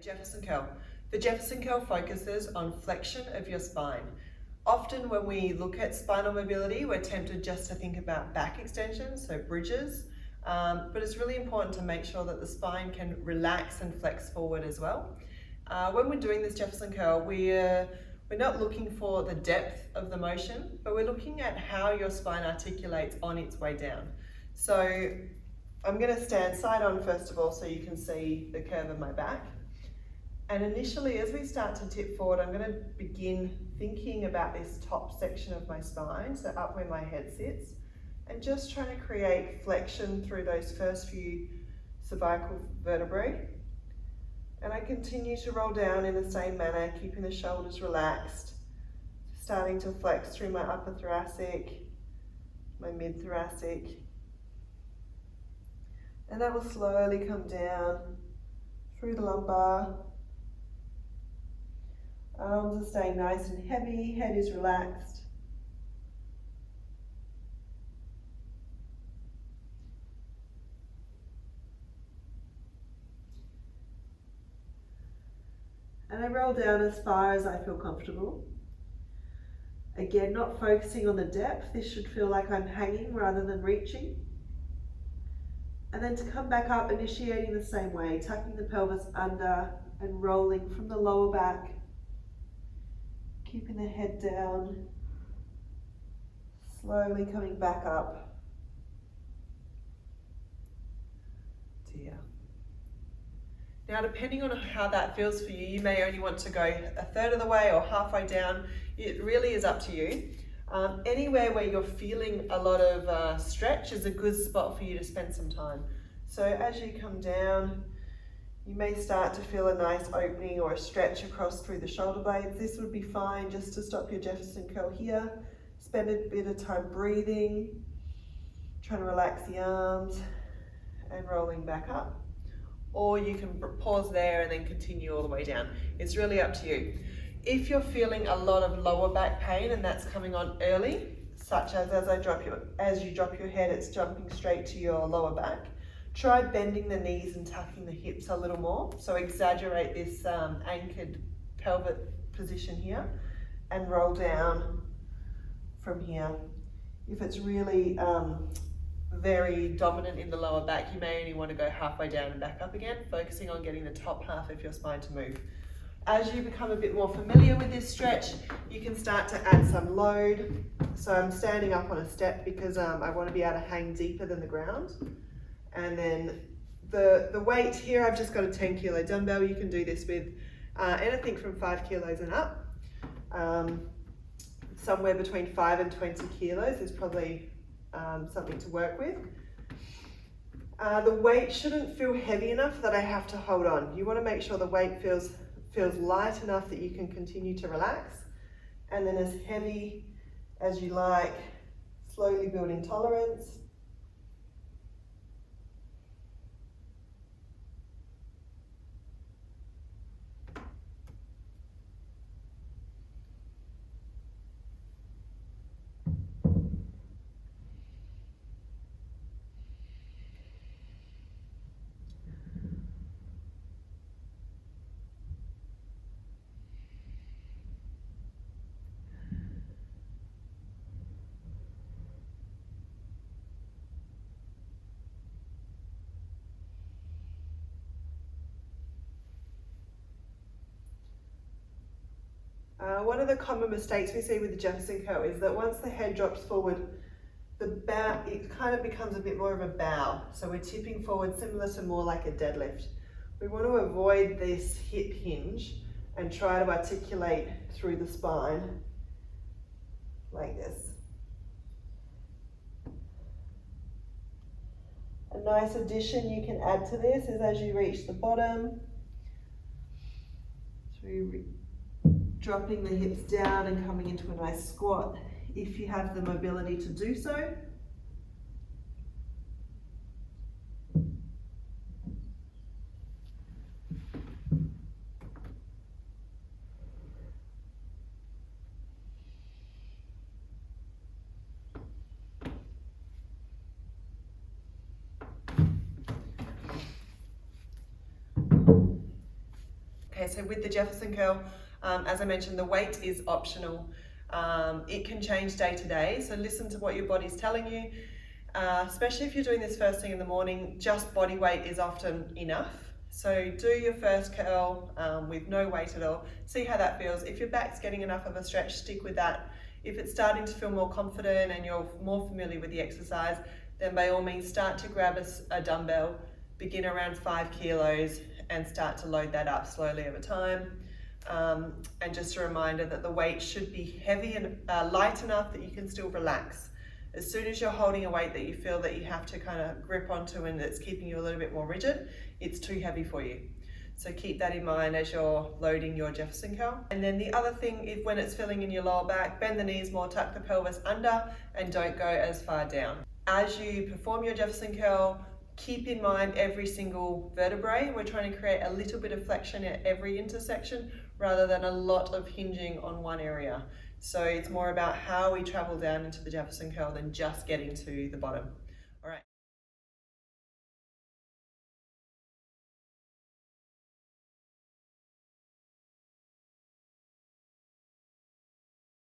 Jefferson Curl. The Jefferson Curl focuses on flexion of your spine. Often when we look at spinal mobility, we're tempted just to think about back extensions, so bridges, but it's really important to make sure that the spine can relax and flex forward as well. When we're doing this Jefferson Curl, we're not looking for the depth of the motion, but we're looking at how your spine articulates on its way down. So I'm going to stand side on first of all so you can see the curve of my back. And initially, as we start to tip forward, I'm going to begin thinking about this top section of my spine, so up where my head sits, and just trying to create flexion through those first few cervical vertebrae. And I continue to roll down in the same manner, keeping the shoulders relaxed, starting to flex through my upper thoracic, my mid-thoracic. And that will slowly come down through the lumbar. Arms are staying nice and heavy, head is relaxed. And I roll down as far as I feel comfortable. Again, not focusing on the depth. This should feel like I'm hanging rather than reaching. And then to come back up, initiating the same way, tucking the pelvis under and rolling from the lower back. Keeping the head down, slowly coming back up to here. Now, depending on how that feels for you, you may only want to go a third of the way or halfway down. It really is up to you. Anywhere where you're feeling a lot of stretch is a good spot for you to spend some time. So as you come down, you may start to feel a nice opening or a stretch across through the shoulder blades. This would be fine just to stop your Jefferson Curl here. Spend a bit of time breathing, trying to relax the arms and rolling back up. Or you can pause there and then continue all the way down. It's really up to you. If you're feeling a lot of lower back pain and that's coming on early, such as as you drop your head, it's jumping straight to your lower back. Try bending the knees and tucking the hips a little more. So exaggerate this anchored pelvic position here and roll down from here. If it's really very dominant in the lower back, you may only want to go halfway down and back up again, focusing on getting the top half of your spine to move. As you become a bit more familiar with this stretch, you can start to add some load. So I'm standing up on a step because I want to be able to hang deeper than the ground. And then the weight here, I've just got a 10 kilo dumbbell. You can do this with anything from 5 kilos and up. Somewhere between 5 and 20 kilos is probably something to work with. The weight shouldn't feel heavy enough that I have to hold on. You want to make sure the weight feels light enough that you can continue to relax. And then as heavy as you like, slowly building tolerance. One of the common mistakes we see with the Jefferson Curl is that once the head drops forward, it kind of becomes a bit more of a bow. So we're tipping forward similar to more like a deadlift. We want to avoid this hip hinge and try to articulate through the spine like this. A nice addition you can add to this is as you reach the bottom, dropping the hips down and coming into a nice squat if you have the mobility to do so. so with the Jefferson Curl, as I mentioned, the weight is optional. It can change day to day, so listen to what your body's telling you. Especially if you're doing this first thing in the morning, just body weight is often enough. So do your first curl with no weight at all. See how that feels. If your back's getting enough of a stretch, stick with that. If it's starting to feel more confident and you're more familiar with the exercise, then by all means start to grab a dumbbell, begin around 5 kilos and start to load that up slowly over time. And just a reminder that the weight should be heavy and light enough that you can still relax. As soon as you're holding a weight that you feel that you have to kind of grip onto and it's keeping you a little bit more rigid, it's too heavy for you. So keep that in mind as you're loading your Jefferson Curl. And then the other thing is when it's filling in your lower back, bend the knees more, tuck the pelvis under and don't go as far down. As you perform your Jefferson Curl, keep in mind every single vertebrae. We're trying to create a little bit of flexion at every intersection rather than a lot of hinging on one area. So it's more about how we travel down into the Jefferson Curl than just getting to the bottom.